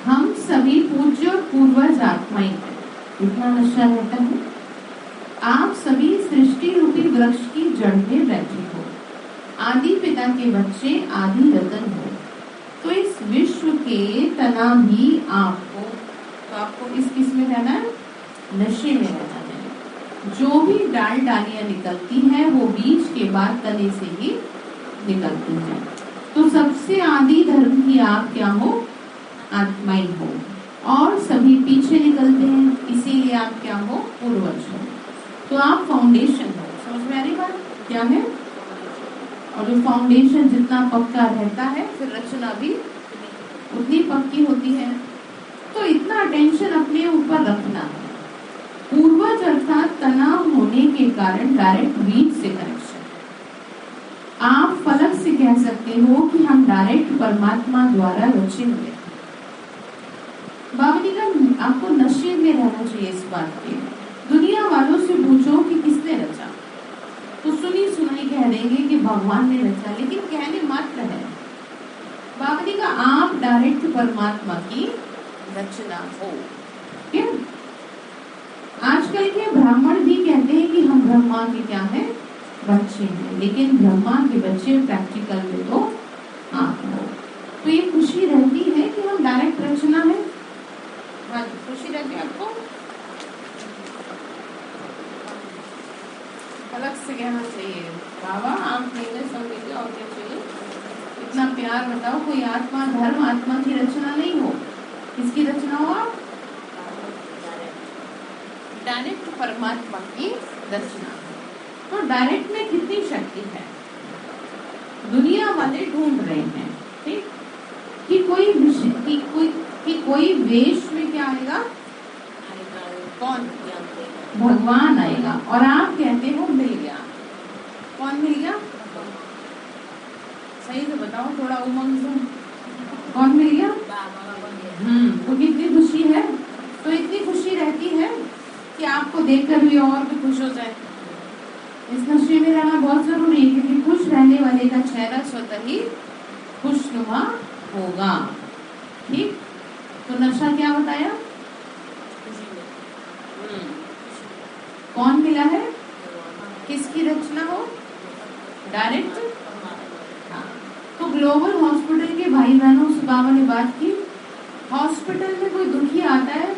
हम सभी पूज्य और पूर्वज आत्माएं हैं, इतना नशा रहता है। आप सभी सृष्टि रूपी वृक्ष की जड़ में बैठे हो, आदि पिता के बच्चे, आदि रतन हो। तो इस विश्व के तना भी आपको, तो आपको इस किस में रहना है? नशे में रहना है। जो भी डाल डालियां निकलती हैं वो बीज के बाद तने से ही निकलती हैं। तो सबसे आदि धर्म की आप क्या हो? आत्माई हो, और सभी पीछे निकलते हैं, इसीलिए आप क्या हो? पूर्वज हो। तो आप फाउंडेशन हो। समझ में आ रही बात क्या है? और जो फाउंडेशन जितना पक्का रहता है फिर रचना भी उतनी पक्की होती है। तो इतना अटेंशन अपने ऊपर रखना है। पूर्वज अर्थात तनाव होने के कारण डायरेक्ट बीज से कनेक्शन। आप फलक से कह सकते हो कि हम डायरेक्ट परमात्मा द्वारा रचे हुए। बाबा जी का आपको नशे में रहना चाहिए इस बात के। दुनिया वालों से पूछो कि किसने रचा, तो सुनी सुनाई कह देंगे कि भगवान ने रचा, लेकिन कहने मात्र है। बाबा जी का आप डायरेक्ट परमात्मा की रचना हो। क्या आजकल के ब्राह्मण भी कहते हैं कि हम ब्रह्मा के क्या है? बच्चे हैं, लेकिन ब्रह्मा के बच्चे प्रैक्टिकल में तो आप हो। तो ये खुशी रहती है कि हम डायरेक्ट रचना है। खुशी रहती है आपको? अलग से कहना चाहिए बाबा आप मेरे सब मिले और क्या चाहिए? इतना प्यार बताओ। कोई आत्मा धर्म आत्मा की रचना नहीं हो। किसकी रचना हो आप? डायरेक्ट परमात्मा की रचना। तो डायरेक्ट में कितनी शक्ति है? दुनिया वाले ढूंढ रहे हैं ठीक कि कोई वेश में क्या आएगा? कौन? भगवान आएगा। और आप कहते हो मिल गया। कौन मिल गया? सही से बताओ थोड़ा उमंग से। कौन मिल गया? तो कितनी खुशी है। तो इतनी खुशी रहती है कि आपको देखकर भी और भी खुश हो जाए। इस नशे में रहना बहुत जरूरी है क्योंकि खुश रहने वाले का चेहरा स्वतः ही खुशनुमा होगा। ठीक। तो नशा क्या बताया? कौन मिला है? किसकी रचना हो? डायरेक्ट। हाँ। तो ग्लोबल हॉस्पिटल के भाई बहनों से बाबा ने बात की। हॉस्पिटल में कोई दुखी आता है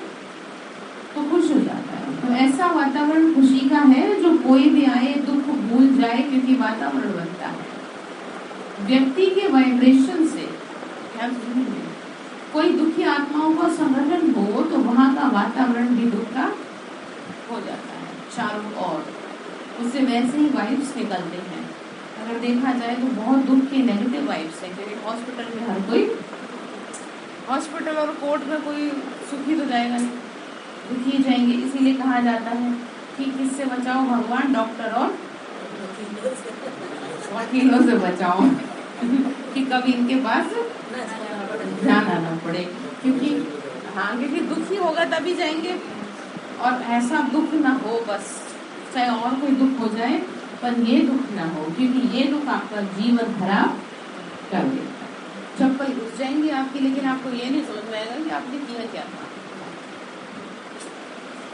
तो खुश हो जाता है। तो ऐसा वातावरण खुशी का है जो कोई भी आए दुख भूल जाए क्योंकि वातावरण बनता है व्यक्ति के वाइब्रेशन से। क्या कोई दुखी आत्माओं का संगठन हो तो वहां का वातावरण भी दुख का हो जाता है चारों ओर। उससे वैसे ही वाइब्स निकलते हैं। अगर देखा जाए तो बहुत दुख के नेगेटिव वाइब्स हैं क्योंकि हॉस्पिटल में हर कोई, हॉस्पिटल और कोर्ट में कोई सुखी तो जाएगा नहीं, दुखी जाएंगे। इसीलिए कहा जाता है कि किससे बचाओ भगवान? डॉक्टर और वकीलों से बचाओ कि कभी इनके पास जाना ना पड़े। क्योंकि दुखी होगा तभी जाएंगे। और ऐसा दुख ना हो बस, चाहे और कोई दुख हो जाए पर ये दुख ना हो क्योंकि ये दुख आपका जीवन खराब कर देता है। चप्पल घुस जाएंगी आपकी लेकिन आपको ये नहीं समझ में आएगा कि आपने किया क्या था।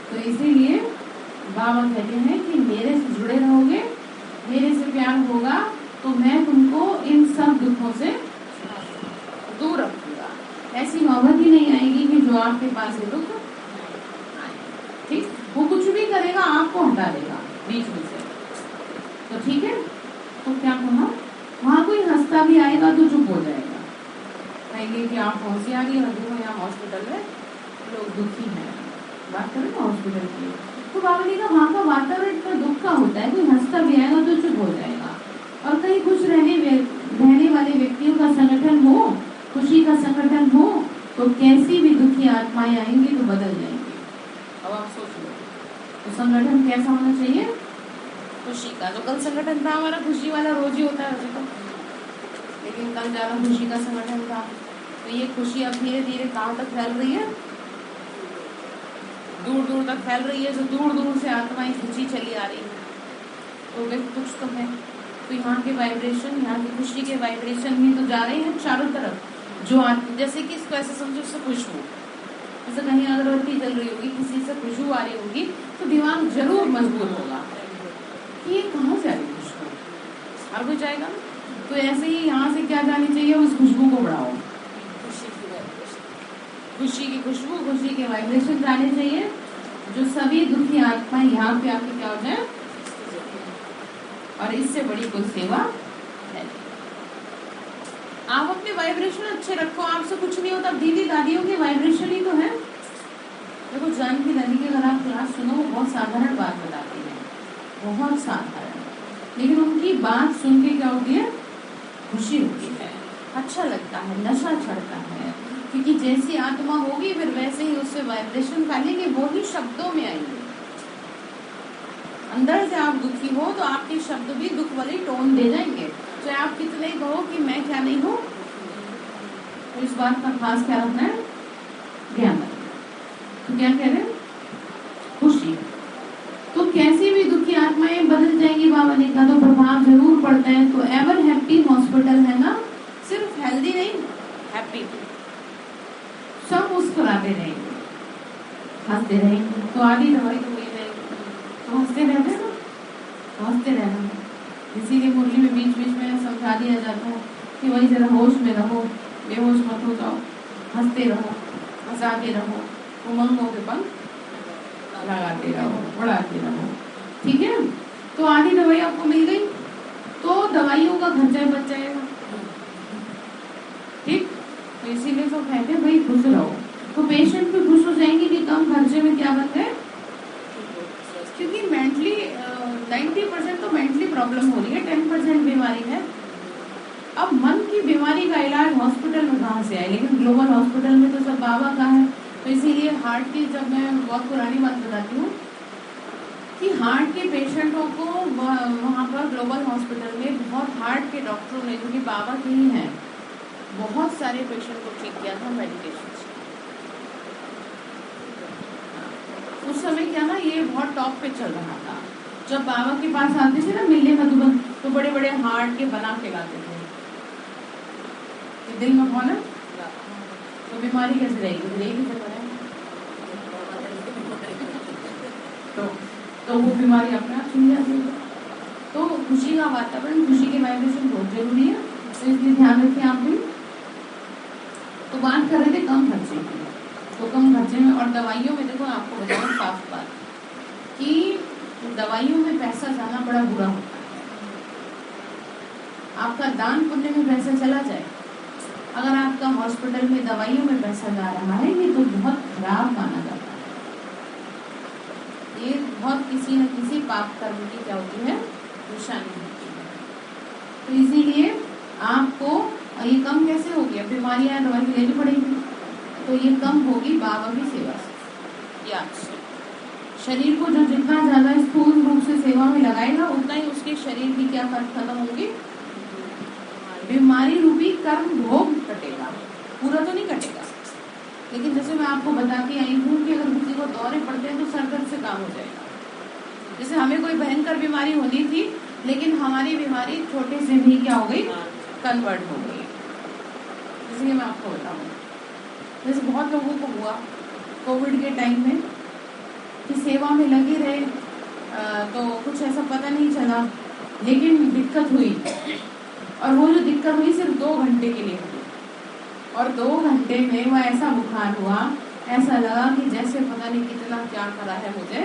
तो इसीलिए बाबा कहते हैं कि मेरे से जुड़े रहोगे, मेरे से प्यार होगा तो मैं तुमको इन सब दुखों से दूर रखूंगा। ऐसी नौबत ही नहीं आएगी कि जो आपके पास है दुख आए। ठीक। वो कुछ भी करेगा आपको हटा देगा बीच में से। तो ठीक है। तो क्या कहा? वहां कोई हंसता भी आएगा तो चुप हो जाएगा। कहेंगे कि आप होशियारी और देखो यहाँ हॉस्पिटल में लोग दुखी हैं। बात करें ना हॉस्पिटल की। तो बाबा ने कहा वहाँ का वातावरण इतना दुख का होता है, कोई हंसता भी आएगा तो चुप हो जाएगा। और कहीं खुश रहने वाले व्यक्तियों का संगठन हो, खुशी का संगठन हो तो कैसी भी दुखी आत्माएं आएंगी तो बदल जाएंगी। अब आप सोच लो तो संगठन कैसा होना चाहिए? खुशी का। तो कल संगठन था हमारा खुशी वाला, रोज ही होता है वैसे तो, लेकिन कल ज्यादा खुशी का संगठन था। तो ये खुशी अब धीरे धीरे कहाँ तक फैल रही है? दूर दूर तक फैल रही है। जो दूर दूर से आत्माएं खिंची चली आ रही है तो वे कुछ तो है। तो यहाँ के वाइब्रेशन, यहाँ की खुशी के वाइब्रेशन भी तो जा रहे हैं चारों तरफ। जो जैसे कि इसको ऐसे समझो उससे खुशबू, जैसे कहीं अगरबत्ती चल रही होगी, किसी से खुशबू आ रही होगी तो दिमाग जरूर मजबूत होगा कि ये कहाँ से आ रही खुशबू, हर कोई जाएगा। तो ऐसे ही यहाँ से क्या जानी चाहिए? उस खुशबू को बढ़ाओ। खुशी की खुशबू, खुशी के वाइब्रेशन जाने चाहिए जो सभी दुखी आत्माएं यहाँ पे आके क्या हो जाए। और इससे बड़ी कोई सेवा है। आप अपने वाइब्रेशन अच्छे रखो, आपसे कुछ नहीं होता। दीदी दादियों के वाइब्रेशन ही तो है। देखो जानकी दादी की अगर आप क्लास सुनो वो बहुत साधारण बात बताती है, बहुत साधारण, लेकिन उनकी बात सुन के क्या होती है? खुशी होती है, अच्छा लगता है, नशा चढ़ता है। क्योंकि जैसी आत्मा होगी फिर वैसे ही उससे वाइब्रेशन फैलेंगे, वो ही शब्दों में आएंगे। अंदर से आप दुखी हो तो आपके शब्द भी दुख वाली टोन दे जाएंगे, चाहे आप कितने ही कहो कि मैं क्या नहीं हूँ। तो इस बात का खास क्या रखना है? ध्यान रखना। तो क्या कह रहे हैं? खुशी। तो कैसी भी दुखी आत्माएं बदल जाएंगी बाबा ने कहा, तो प्रभाव जरूर पड़ता है। तो एवर हैप्पी हॉस्पिटल है ना, सिर्फ हेल्दी नहीं, हैप्पी भी। सब मुस्कुराते रहेंगे, हंसते रहेंगे। तो आधी दवाई तो वही रहेगी, तो हंसते रहते ना, तो हंसते रहना। इसीलिए मुरली में बीच बीच में समझा दिया जाता है कि वही जरा होश में रहो, बेहोश मत हो जाओ, हंसते रहो, हंसाते रहो, उमंगों के पंख लगाते रहो, उड़ाते रहो। ठीक है, तो आधी दवाई आपको मिल गई, तो दवाइयों का खर्चा बच जाएगा। ठीक, तो इसीलिए तो कहते हैं भाई खुश रहो। तो पेशेंट भी खुश हो जाएंगे कि कम खर्चे में क्या बन गए, क्योंकि मेंटली 90% तो मेंटली प्रॉब्लम हो रही है, 10% बीमारी है। अब मन की बीमारी का इलाज हॉस्पिटल में कहाँ से आए, लेकिन ग्लोबल हॉस्पिटल में तो सब बाबा का है। तो इसीलिए हार्ट की, जब मैं बहुत पुरानी बात बताती हूँ कि हार्ट के पेशेंटों को वहाँ पर ग्लोबल हॉस्पिटल में बहुत हार्ट के डॉक्टरों ने, जो कि बाबा के ही हैं, बहुत सारे पेशेंट को ठीक किया था मेडिकेशन से। उस समय क्या ना, ये बहुत टॉप पे चल रहा था। जब बाबा के पास आते थे ना मिलने मधुबन, तो बड़े बड़े हार्ट के बना के लाते थे। दिल में कौन है, तो बीमारी कैसे रहेगी, रहेगी तो तो वो बीमारी अपने आप सुन जाती है। तो खुशी का वातावरण, खुशी के वाइब्रेशन बहुत जरूरी है, तो इसलिए ध्यान रखें आप भी। तो बात कर रहे थे कम खर्चे की, तो कम खर्चे में, और दवाइयों में देखो आपको बताऊं साफ बात कि दवाइयों में पैसा जाना बड़ा बुरा होता है। आपका दान पुण्य में पैसा चला जाए, अगर आपका हॉस्पिटल में दवाइयों में पैसा जा रहा है, ये तो बहुत खराब माना जाता है। ये बहुत किसी न किसी पाप कर्म की क्या होती है, निशानी होती है। तो इसीलिए आपको ये कम कैसे होगी, अब बीमारियां दवाई लेनी पड़ेगी, तो ये कम होगी बाबा की सेवा से, याद से। शरीर को जो जितना ज्यादा स्थूल रूप से सेवा में लगाएगा, उतना ही उसके शरीर की क्या खत्म होगी, बीमारी रूपी कर्म भोग कटेगा। पूरा तो नहीं कटेगा, लेकिन जैसे मैं आपको बताती आई हूँ कि अगर किसी को दौरे पड़ते हैं तो सर दर्द से काम हो जाएगा। जैसे हमें कोई भयंकर बीमारी होनी थी, लेकिन हमारी बीमारी छोटे से भी क्या हो गई, कन्वर्ट हो गई। इसलिए मैं आपको बताऊँ, जैसे बहुत लोगों को हुआ कोविड के टाइम में कि सेवा में लगे रहे, तो कुछ ऐसा पता नहीं चला, लेकिन दिक्कत हुई, और वो जो दिक्कत हुई सिर्फ 2 घंटे के लिए हुई, और 2 घंटे में वो ऐसा बुखार हुआ, ऐसा लगा कि जैसे पता नहीं कितना क्या करा है, मुझे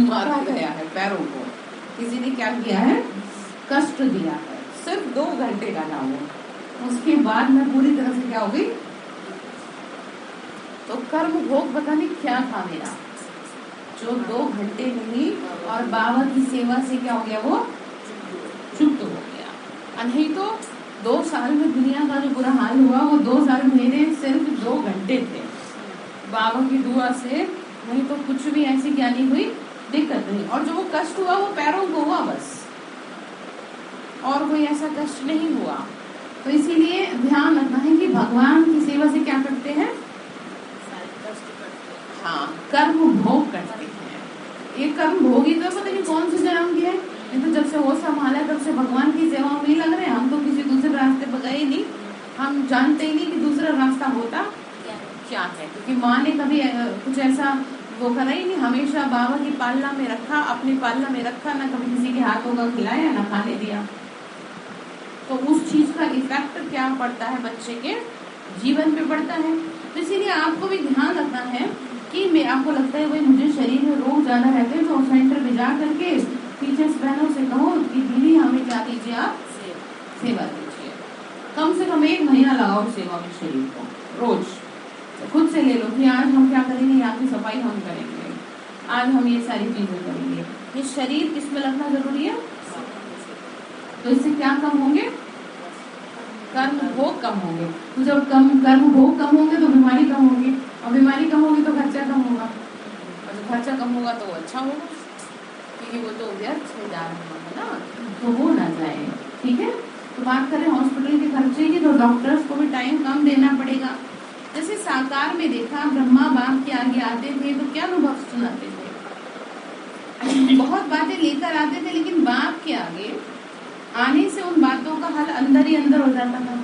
मारा गया है पैरों को, किसी ने क्या किया है, कष्ट दिया है। सिर्फ 2 घंटे का नाम हो, उसके बाद मैं पूरी तरह से क्या हो गई, तो कर्म भोग पता नहीं क्या था मेरा, जो 2 घंटे में ही, और बाबा की सेवा से क्या हो गया, वो चुप हो गया। नहीं तो 2 साल में दुनिया का जो बुरा हाल हुआ, वो 2 साल मेरे सिर्फ 2 घंटे थे, बाबा की दुआ से। नहीं तो कुछ भी ऐसी क्या नहीं हुई, दिक्कत नहीं। और जो वो कष्ट हुआ वो पैरों को हुआ बस, और कोई ऐसा कष्ट नहीं हुआ। तो इसीलिए ध्यान रखना है कि भगवान की सेवा से क्या करते हैं, हाँ, कर्म भोग करते हैं। ये कर्म भोगी तो पता नहीं कौन से जन्म की है, नहीं तो जब से वो संभाला तब से भगवान की सेवा में ही लग रहे हैं। हम तो किसी दूसरे रास्ते पर गए नहीं, हम जानते ही नहीं कि दूसरा रास्ता होता क्या है, क्योंकि माँ ने कभी कुछ ऐसा वो करा ही नहीं, हमेशा बाबा की पालना में रखा, अपनी पालना में रखा, ना कभी किसी के हाथों का खिलाया, ना खाने दिया। तो उस चीज का इफेक्ट क्या पड़ता है, बच्चे के जीवन पे पड़ता है। तो इसीलिए आपको भी ध्यान रखना है कि मैं, आपको लगता है भाई मुझे शरीर में रोग ज्यादा रहते हैं, तो सेंटर में जा करके टीचर्स बहनों से कहो कि दीदी हमें क्या कीजिए, आप सेवा दीजिए, कम से कम 1 महीना लगाओ सेवा में शरीर को। रोज खुद से ले लो कि आज हम क्या करेंगे, यहाँ की सफाई हम करेंगे, आज हम ये सारी चीजें करेंगे। ये शरीर किसमें लगना जरूरी है, तो इससे क्या कम होंगे, कर्म भोग कम होंगे। तो जब कर्म भोग कम होंगे तो बीमारी कम होगी, और बीमारी कम होगी तो खर्चा कम होगा, और जब खर्चा कम होगा तो अच्छा होगा, क्योंकि वो तो व्यर्थ में जा रहा है ना, तो वो ना जाए। ठीक है, तो बात करें हॉस्पिटल के खर्चे की, तो डॉक्टर्स को भी टाइम कम देना पड़ेगा। जैसे साकार में देखा, ब्रह्मा बाप के आगे आते थे तो क्या अनुभव सुनाते थे, बहुत बातें लेकर आते थे, लेकिन बाप के आगे आने से उन बातों का हल अंदर ही अंदर हो जाता था।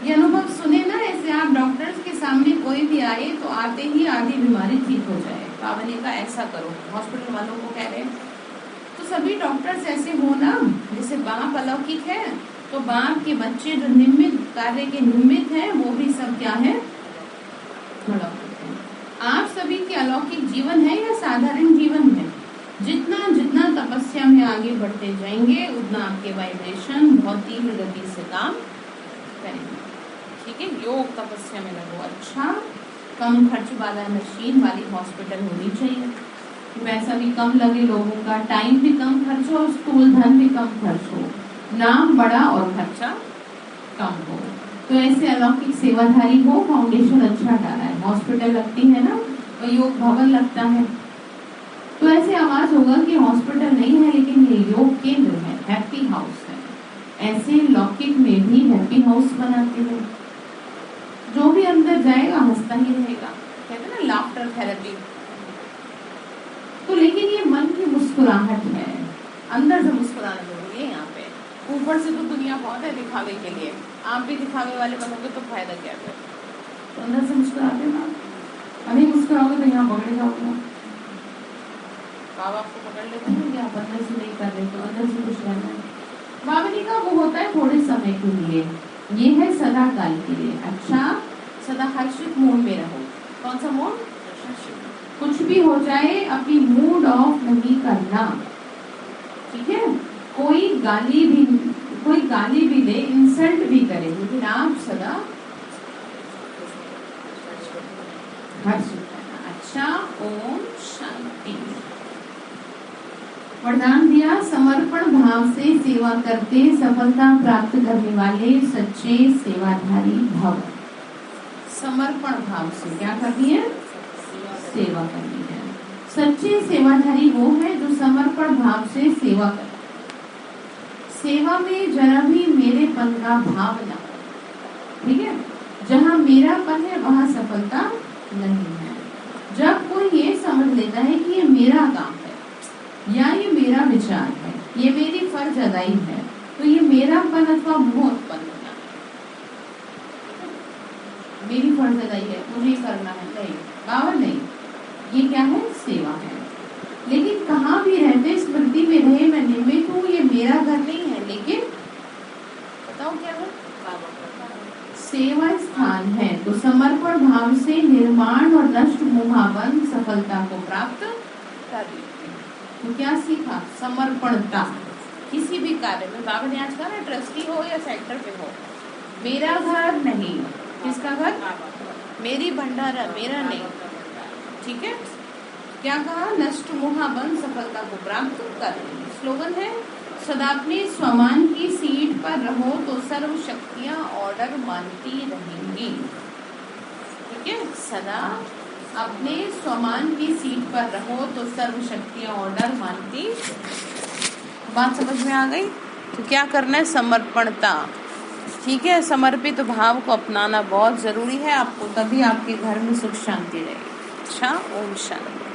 ये अनुभव सुने ना, ऐसे आप डॉक्टर्स के सामने कोई भी आए तो आते ही आधी बीमारी ठीक हो जाए, पावनी का ऐसा करो, हॉस्पिटल वालों को कह रहे हैं। तो सभी डॉक्टर्स ऐसे हो ना, जैसे बाप अलौकिक है, तो बाप के बच्चे जो निमित्त कार्य के निमित्त हैं, वो भी सब क्या है, बढ़ाते हैं। आप सभी के अलौकिक जीवन है या साधारण जीवन है? जितना जितना तपस्या में आगे बढ़ते जाएंगे उतना आपके वाइब्रेशन बहुत तीव्र गति से काम करेंगे। ठीक है, योग तपस्या में लगो। अच्छा, कम खर्च वाला मशीन वाली हॉस्पिटल होनी चाहिए, पैसा भी कम लगे, लोगों का टाइम भी कम खर्च हो, स्थूल धन भी कम खर्च हो, नाम बड़ा और खर्चा कम हो। तो ऐसे अलौकिक सेवाधारी हो, फाउंडेशन अच्छा डाला है, हॉस्पिटल लगती है ना, तो योग भवन लगता है, तो ऐसे आवाज होगा कि हॉस्पिटल नहीं है लेकिन ये योग केंद्र है, हैप्पी हाउस है। ऐसे लौकिक में भी हैप्पी हाउस बनाते हैं, जो भी अंदर जाएगा हंसता ही रहेगा, कहते हैं ना लाफ्टर थेरेपी। तो लेकिन ये मन की मुस्कुराहट है, अंदर से मुस्कुराना जरूरी है। यहाँ पे ऊपर से तो दुनिया बहुत है दिखावे के लिए, आप भी दिखावे वाले बनोगे तो फायदा क्या है? तो अंदर से मुस्कुराते ना, अभी मुस्कुराओगे तो यहाँ पकड़े जाओगे, बाबा आपको पकड़ लेते हैं कि आप अंदर से नहीं कर रहे, तो अंदर से खुश रहना है। बाबा ने कहा वो होता है थोड़े समय के लिए, ये है सदा काल के लिए। अच्छा, सदा हर्षित मूड में रहो। कौन सा मूड? कुछ भी हो जाए अपनी मूड ऑफ नहीं करना, ठीक है? कोई गाली भी दे, इंसल्ट भी करे, लेकिन आप सदा हर्षित रहना। अच्छा, ओम शांति। वरदान दिया, समर्पण भाव से सेवा करते सफलता प्राप्त करने वाले सच्चे सेवाधारी भव। समर्पण भाव से क्या करनी है? सेवा करनी है। सच्चे सेवाधारी वो है जो समर्पण भाव से सेवा करे, सेवा में जरा भी मेरेपन का भाव न हो। ठीक है, जहाँ मेरापन है वहाँ सफलता नहीं है। जब कोई ये समझ लेता है कि ये मेरा काम है या ये मेरा विचार है, ये मेरी फर्ज अदाई है, तो ये मेरापन अथवा मोह उत्पन्न होना है। मेरी फर्ज अदाई है, मुझे करना है, नहीं बाबा नहीं, ये क्या है? सेवा है। लेकिन कहाँ भी रहते स्मृति में रहे मैं निमित्त हूँ, ये मेरा घर नहीं है, लेकिन बताओ क्या है? सेवा स्थान है। तो समर्पण भाव से निर्माण और नष्ट मोहाबंध सफलता को प्राप्त कर लेते हैं। तो क्या सीखा? समर्पणता किसी भी कार्य में। बाबा ने आज कहा ना, ट्रस्टी हो या सेक्टर पे हो, मेरा घर नहीं, किसका घर? मेरी भंडारा, मेरा नहीं। ठीक है, क्या कहा? नष्ट मोहाबंध सफलता को प्राप्त कर। स्लोगन है, सदा अपने स्वमान की सीट पर रहो तो सर्व शक्तियां ऑर्डर मानती रहेंगी। ठीक है, सदा अपने स्वमान की सीट पर रहो तो सर्व शक्तियां ऑर्डर मानती। बात समझ में आ गई? तो क्या करना है? समर्पणता। ठीक है, समर्पित भाव को अपनाना बहुत जरूरी है आपको, तभी आपके घर में सुख शांति रहेगी। अच्छा, ओम शांति।